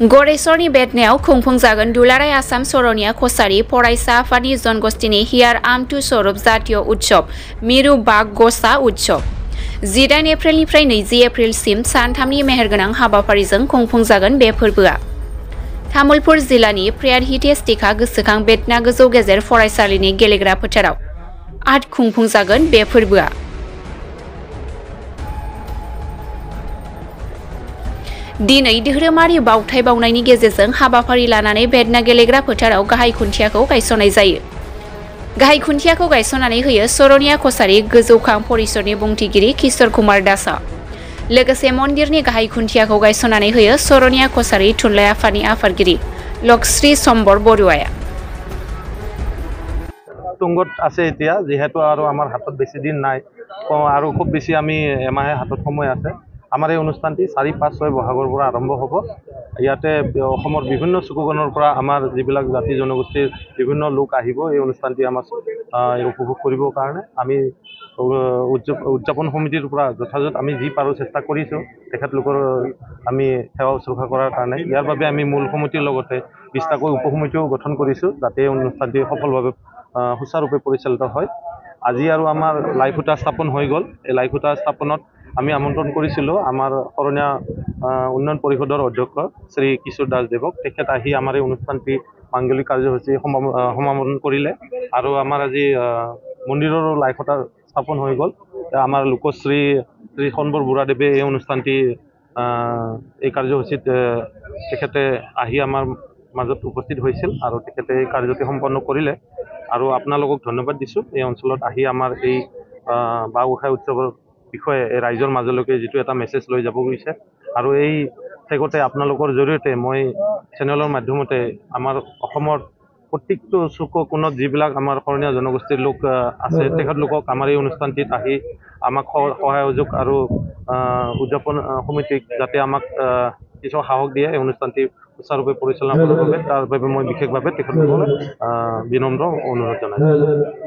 गरेस्वरनि बेदनायाव खुंफुंजागोन दुलाराय आसाम सर'निया कछारी फरायसा आफादनि जनगोष्ठीनि हियार आमथु स्वरूप जातीय उत्सव मिरु बाग गसा उत्सव 18 एप्रिलनिफ्राय 20 एप्रिलसिम सानथामनि मेहेरगोनां हाबाफारिजों खुंफुंजागोन बे फोरबोआ। तामुलपुर जिल्लानि प्रेयारहितेस्टिका गोसोखां बेदना गोजौ गेजेर फरायसालिनि गेलेग्रा फोथाराव आद खुंफुंजागोन बे फोरबोआ। दिनै धोरोमारि बावथाय बावनायनि गेजेरजों हाबाफारि लानानै बेदना गेलेग्रा फोथाराव गाहाय खुन्थियाखौ गायसननाय जायो। गाहाय खुन्थियाखौ गायसननानै होयो सर'निया कछारी गोजौखां परिषदनि बुंथिगिरि किशोर कुमार दासआ। लोगोसे मन्दिरनि गाहाय खुन्थियाखौ गायसननानै होयो सर'निया कछारी थुनलाइ आफादनि आफादगिरि लक्ष्मी सम्बर बरुवाया। তুংগত আছে এতিয়া যেহেতু আৰু আমাৰ হাতত বেছি দিন নাই আৰু খুব বেছি আমি এমাহে হাতত সময় আছে। আমাৰ এই অনুষ্ঠানটি 4, 5, 6 বহাগৰ পৰা আৰম্ভ হ'ব। ইয়াতে অসমৰ বিভিন্ন চুকুকোণৰ পৰা আমাৰ যিবিলাক জাতি জনগোষ্ঠীৰ বিভিন্ন লোক আহিব এই অনুষ্ঠানটি আমাৰ উপভোগ কৰিবৰ কাৰণে আমি উদযাপন সমিতিৰ পৰা যথাযথ আমি যি পাৰোঁ চেষ্টা কৰিছোঁ তেখেতলোকৰ আমি সেৱা শুশ্ৰূষা কৰাৰ কাৰণে। ইয়াৰ বাবে আমি মূল সমিতিৰ লগতে 20টাকৈ উপসমিতিও গঠন কৰিছোঁ যাতে এই অনুষ্ঠানটি সফলভাৱে সুচাৰুৰূপে পৰিচালিত হয়। আজি আৰু আমাৰ লাইখুটা স্থাপন হৈ গ'ল। এই লাইখুটা স্থাপনত আমি আমন্ত্ৰণ কৰিছিলোঁ আমাৰ শৰণীয়া উন্নয়ন পৰিষদৰ অধ্যক্ষ শ্ৰী কিশোৰ দাসদেৱক। তেখেত আহি আমাৰ এই অনুষ্ঠানটি মাংগলিক কাৰ্যসূচী সমাপন কৰিলে আৰু আমাৰ আজি মন্দিৰৰো লাইখুটা স্থাপন হৈ গ'ল। আমাৰ লোকশ্ৰী শ্ৰী সম্বৰ বুঢ়াদেৱে এই অনুষ্ঠানটি এই কাৰ্যসূচীত তেখেতে আহি আমাৰ মাজত উপস্থিত হৈছিল আৰু তেখেতে এই কাৰ্যটি সম্পন্ন কৰিলে আৰু আপোনালোকক ধন্যবাদ দিছোঁ এই অঞ্চলত আহি আমাৰ এই বাঁহ গোঁসাই উৎসৱৰ বিষয়ে ৰাইজৰ মাজলৈকে যিটো এটা মেছেজ লৈ যাব গৈছে আৰু এই শেষতে আপোনালোকৰ জৰিয়তে মই চেনেলৰ মাধ্যমতে আমাৰ অসমৰ প্ৰত্যেকটো চুককোণত যিবিলাক আমাৰ শৰণীয়া জনগোষ্ঠীৰ লোক আছে তেখেতলোকক আমাৰ এই অনুষ্ঠানটিত আহি আমাক সহায় সহযোগ আৰু উদযাপন সমিতিক যাতে আমাক কিছু সাহস দিয়ে এই অনুষ্ঠানটি সুচাৰুৰূপে পৰিচালনা কৰাৰ বাবে তাৰ বাবে মই বিশেষভাৱে তেখেতলোকক বিনম্ৰ অনুৰোধ জনাইছোঁ।